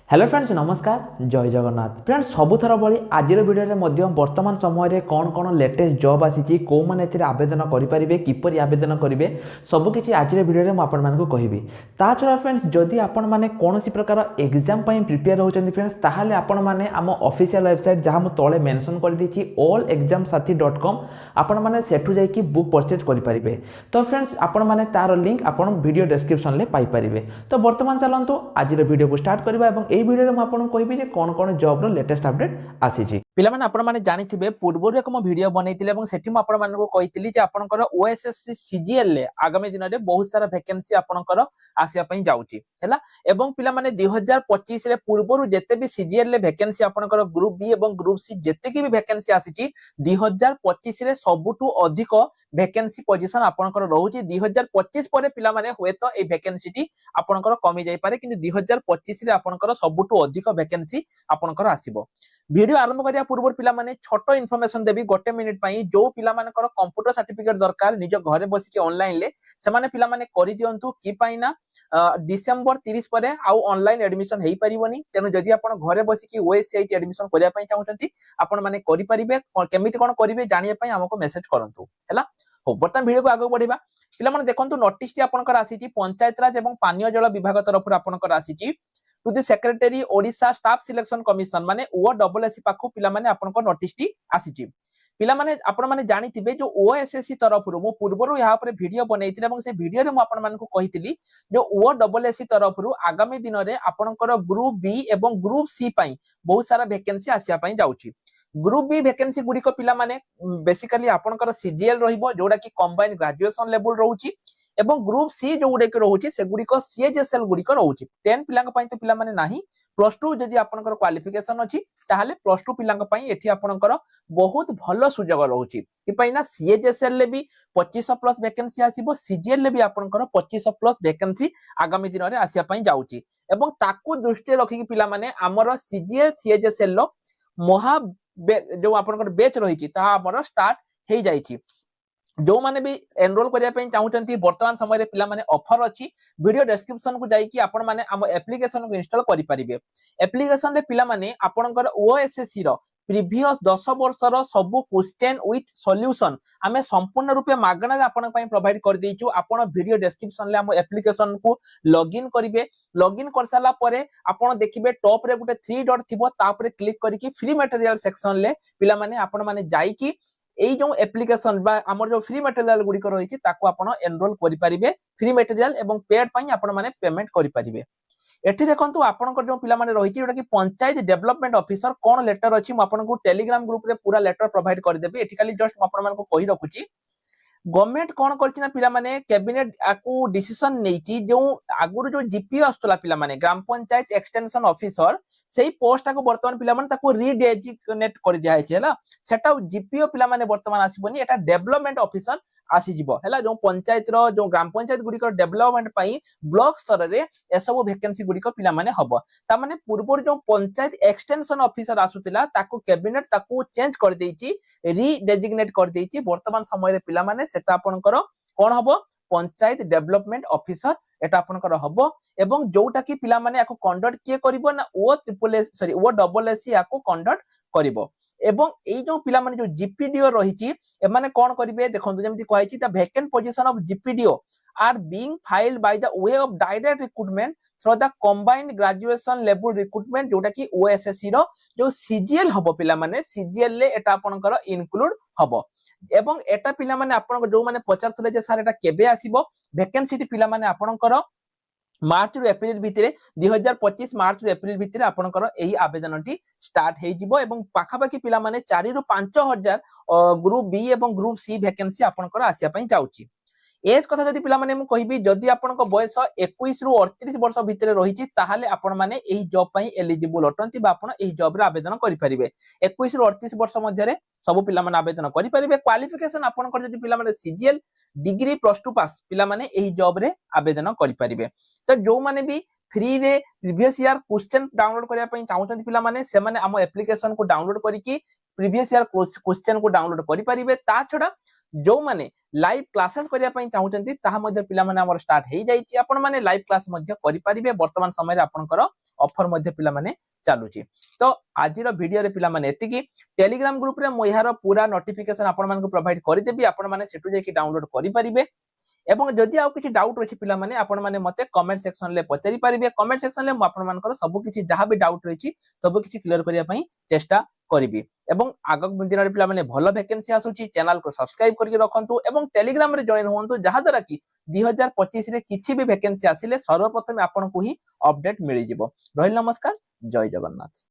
Hello friends नमस्कार जय Jagannath friends सबुथर भली आज भिडियो वर्तमान समय कौन कौन लेटेस्ट जॉब आसी कौ मैंने आवेदन करेंगे किपर आवेदन करेंगे सबकि आज भिडियो आपको कहबी ता छड़ा फ्रेंड्स जदि आपण मैंने कौन प्रकार एग्जाम प्रिपेयर होती फ्रेंड्स ताहले आपण मैंने आम ऑफिशियल वेबसाइट जहाँ मुझे तले मेंशन कर देछि allexamsathi.com आपण मैंने सेठू जाइए बुक परचेज करेंगे। तो फ्रेंड्स आपण मैंने तार लिंक आपण वीडियो डिस्क्रिप्शन में पाइपर। तो वर्तमान चलतु आज वीडियो को स्टार्ट करवा और यही वीडियो में आपको कहबी जे कौन कौन जॉब रो लेटेस्ट अपडेट आसी पिला माने आपण माने जानिथिबे पूर्वरु एक मो वीडियो बनैतिले एवं सेठी म आपण मानको कहितिली जे आपनकर ओएसएससी सीजीएल ले आगामी दिन रे बहुत सारा वैकेंसी आपनकर आसिया पई जाउची हैला एवं पिला माने 2025 रे पूर्वरु जते भी सीजीएल ले वैकेंसी आपनकर ग्रुप बी एवं ग्रुप सी जते की भी वैकेंसी आसीची 2025 रे सबुटु अधिक वैकेंसी पोजीशन आपनकर रहउची 2025 परे पिला माने होय तो ए वैकेंसी टी आपनकर कमी जाई पारे किंतु 2025 रे आपनकर सबुटु अधिक वैकेंसी आपनकर आसीबो। वीडियो आरंभ करिया पूर्व पिला माने छोटो इन्फॉर्मेशन देबी गोटे मिनिट पई जो पिला मानकर कंप्यूटर सर्टिफिकेट दरकार निज घरे बसी के ऑनलाइन ले से माने पिला माने करि दियंतु कि पई ना डिसेंबर 30 परे आउ ऑनलाइन एडमिशन हेई परिबोनी तेनु जदि आपण घरे बसी के ओएससीआईटी एडमिशन करिया पई चाहउछंती आपण माने करि परिबे केमिति कोन करिवे जानिया पई हमको मेसेज करंतु हैला। हो वर्तमान वीडियो को आगे बढ़िबा पिला माने देखंतु नोटिस टी आपनकर आसीची पंचायत राज एवं पानीय जल विभाग तरफ आपनकर आसीची to the secretary Odisha staff selection commission माने ओडब्ल्यूएससी पाखु पिला माने आपनको नोटिस टी आसीची पिला माने आपण माने जानिथिबे जो ओएसएससी तरफ रु मो पूर्वरु यहाँ पर वीडियो बनैतिले एवं से वीडियो रे मो आपण मानकु कहितिली जो ओडब्ल्यूएससी तरफ रु आगामी दिन रे आपनकर ग्रुप बी एवं ग्रुप सी पई बहुत सारा वैकेंसी आसिया पई जाउची। ग्रुप बी वैकेंसी गुडी को पिला माने बेसिकली आपनकर सीजीएल रहिबो जोडा कि कंबाइंड ग्रेजुएशन लेवल रहउची एवं ग्रुप सी जो गुडे के रहउची से गुडी को सीएचएसएल गुडी को रहउची 10 पिलांग पई तो पिला माने नाही +2 जदि आपनकर क्वालिफिकेशन अछि ताहाले +2 पिलांग पई एठी आपनकर बहुत भलो सुजोग रहउची कि पई ना सीएचएसएल ले भी 2500 प्लस वैकेंसी आसीबो सीजीएल ले भी आपनकर 2500 प्लस वैकेंसी आगामी दिन रे आसिया पई जाउची एवं ताकू दृष्टि रखि कि पिला माने हमर सीजीएल सीएचएसएल लो महा जो आपनकर बैच रहिची ता हमर स्टार्ट हे जाईची जो माने भी एनरोल करिया पे चाहउचंती वर्तमान समय रे पिला माने ऑफर अछि वीडियो डिस्क्रिप्शन को जाई कि आपण माने हम एप्लीकेशन को इंस्टॉल करि परिबे। एप्लीकेशन रे पिला माने आपनकर ओएसएससी रो प्रीवियस 10 वर्षर सब क्वेश्चन विथ सॉल्यूशन हमें संपूर्ण रूपे मागणा रे आपण पई प्रोवाइड कर देइछु। आपण वीडियो डिस्क्रिप्शन ले हम एप्लीकेशन को लॉगिन करिवे लॉगिन कर साला परे आपण देखिबे टॉप रे गुटे 3 डॉट थिबो ता ऊपर क्लिक करिकि फ्री मटेरियल सेक्शन ले पिला माने आपण माने जाई कि एई जो एप्लीकेशन बा हमर जो फ्री मटेरियल गुडी को रहिछि ताको आपण एनरोल करि परिबे फ्री मटेरियल एवं पेड पई आपण माने पेमेंट करि परिबे। एठी देखंतु आपनकर जो पिला माने रहिछि जोटा कि पंचायत डेवलपमेंट ऑफिसर कोन लेटर अछि म आपनको टेलीग्राम ग्रुप रे पूरा लेटर प्रोवाइड कर देबे। एठी खाली जस्ट म आपण मानको कहि रखुछि गवर्नमेंट कोन करछि ना पिला माने कैबिनेट आकु डिसीजन नेछि जो आगुर जो जीपी आस्तला पिला माने ग्राम पंचायत एक्सटेंशन ऑफिसर सेही पोस्ट को वर्तमान पिला माने ताको रीडेजिग्नेट कर दिया है हैला सेटा जीपीओ पिला माने वर्तमान आसीबोनी एटा डेवलपमेंट ऑफिसर आसी जिवो हैला जो पंचायत रो जो ग्राम पंचायत गुडी को डेवलपमेंट पई ब्लॉक स्तर रे ए सब वैकेंसी गुडी को पिला माने हबो ता माने पूर्व जो पंचायत एक्सटेंशन ऑफिसर आसुतिला ताको कैबिनेट ताको चेंज कर देइची रीडेजिग्नेट कर देइची वर्तमान समय रे पिला माने सेटा आपनकर कोन हबो पंचायत डेवलपमेंट ऑफिसर एटा आपनकर हबो एवं जोटा कि पिला माने याको कंडक्ट किए करिवो ना O triple S sorry O double S याको कंडक्ट करिवो एवं एई जो पिला माने जो जीपीडीओ रहिची ए माने कोन करिवे देखंतु जेमति कहैची the vacant position of GPDO are being filled by the way of direct recruitment through the combined graduation level recruitment जोटा कि ओएसएससी रो जो सीजीएल हबो पिला माने सीजीएल ले एटा आपनकर इनक्लूड हबो एवं एटा पिला माने आपन जो माने पचारथले जे सर एटा केबे आसीबो वैकेंसी पिला माने आपनकर मार्च रु एप्रिल भितरे 2025 मार्च रु एप्रिल भितरे आपनकर एही आवेदनटी स्टार्ट हे जिवो एवं पाखा पाखी पिला माने 4 रु 5000 ग्रुप बी एवं ग्रुप सी वैकेंसी आपनकर आसिया पई जाउची। एज कथा जदि पिला माने मु कहिबी जदि आपनक बयस 21 रु 38 वर्ष भितरे रहिछि ताहाले आपण माने एही जॉब पई एलिजिबल अटंती बा आपण एही जॉब रे आवेदन करि परिबे। 21 रु 38 वर्ष मध्ये रे सब पिला माने आवेदन करि परिबे। क्वालिफिकेशन आपनकर जदि पिला माने सीजीएल डिग्री +2 पास पिला माने एही जॉब रे आवेदन करि परिबे। तो जो माने भी फ्री रे प्रीवियस ईयर क्वेश्चन डाउनलोड करिया पई चाहउछन पिला माने से माने हम एप्लीकेशन को डाउनलोड करिकि प्रीवियस ईयर क्वेश्चन को डाउनलोड करि परिबे। ता छडा जो माने लाइव क्लासेस करिया पई चाहुचंती ताहा मध्ये पिला माने हमर स्टार्ट हे जाईची आपण माने लाइव क्लास मध्ये करि परिबे वर्तमान समय रे आपनकर ऑफर मध्ये पिला माने चालुची तो आजिर वीडियो रे पिला माने एतिकी टेलीग्राम ग्रुप रे मो यार पूरा नोटिफिकेशन आपण मानको प्रोवाइड करि देबी आपण माने सेटु जे कि डाउनलोड करि परिबे एवं जदि आउ किछि डाउट अछि पिला माने आपण माने मते कमेंट सेक्शन ले पचारि परिबे कमेंट सेक्शन ले म आपण मानकर सब किछि जहां भी डाउट रहिछि सब किछि क्लियर करिया पई चेष्टा करिबी एवं आगक दिन रे पिला माने भलो वैकेंसी आसुछि चैनल को सब्सक्राइब करके रखंतु एवं टेलीग्राम रे जॉइन होंतु जहां द्वारा कि 2025 रे किछि भी वैकेंसी आसिले सर्वप्रथम आपण को ही अपडेट मिलि जिवो। रहिल नमस्कार, जय जगन्नाथ।